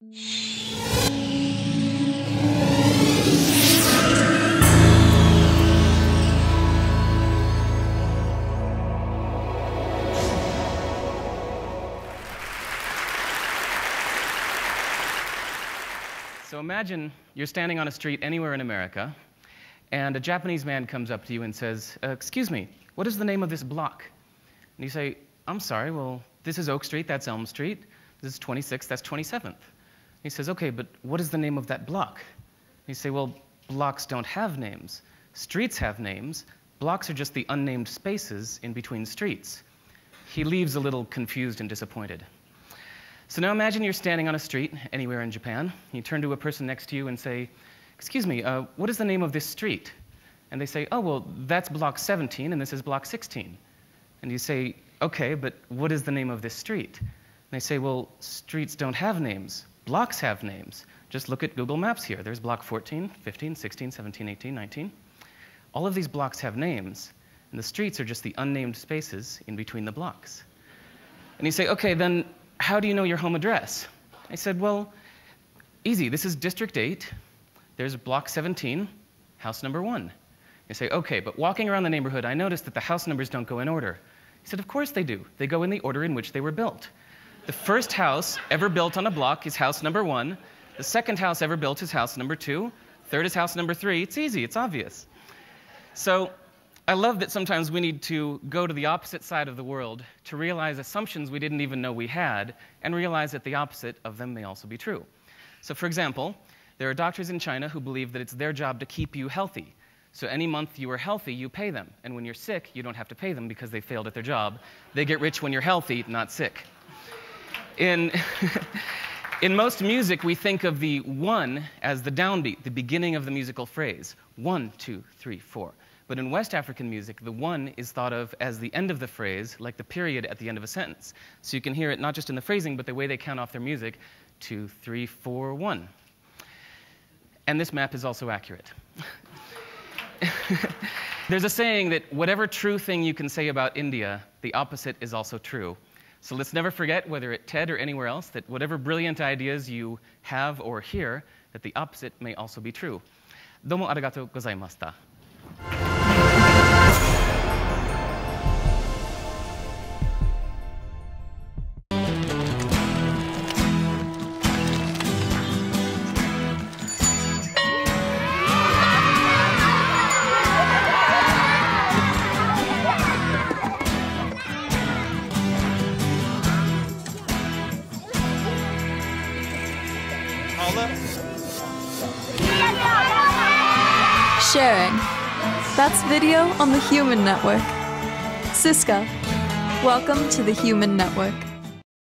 So imagine you're standing on a street anywhere in America, and a Japanese man comes up to you and says, "Excuse me, what is the name of this block?" And you say, "I'm sorry, well, this is Oak Street, that's Elm Street. This is 26th, that's 27th. He says, "Okay, but what is the name of that block?" And you say, "Well, blocks don't have names. Streets have names. Blocks are just the unnamed spaces in between streets." He leaves a little confused and disappointed. So now imagine you're standing on a street anywhere in Japan. You turn to a person next to you and say, "Excuse me, what is the name of this street?" And they say, "Oh, well, that's block 17 and this is block 16. And you say, "Okay, but what is the name of this street?" And they say, "Well, streets don't have names. Blocks have names. Just look at Google Maps here. There's block 14, 15, 16, 17, 18, 19. All of these blocks have names, and the streets are just the unnamed spaces in between the blocks." And you say, "Okay, then how do you know your home address?" I said, "Well, easy. This is District 8. There's block 17, house number 1. You say, "Okay, but walking around the neighborhood, I noticed that the house numbers don't go in order." He said, "Of course they do. They go in the order in which they were built. The first house ever built on a block is house number 1. The second house ever built is house number 2. Third is house number 3. It's easy. It's obvious." So I love that sometimes we need to go to the opposite side of the world to realize assumptions we didn't even know we had, and realize that the opposite of them may also be true. So for example, there are doctors in China who believe that it's their job to keep you healthy. So any month you are healthy, you pay them. And when you're sick, you don't have to pay them because they failed at their job. They get rich when you're healthy, not sick. In most music, we think of the 1 as the downbeat, the beginning of the musical phrase. 1, 2, 3, 4. But in West African music, the 1 is thought of as the end of the phrase, like the period at the end of a sentence. So you can hear it not just in the phrasing, but the way they count off their music. 2, 3, 4, 1. And this map is also accurate. There's a saying that whatever true thing you can say about India, the opposite is also true. So let's never forget, whether at TED or anywhere else, that whatever brilliant ideas you have or hear, that the opposite may also be true. Domo arigatou gozaimashita. Sharing. That's video on the Human Network. Siska, welcome to the Human Network.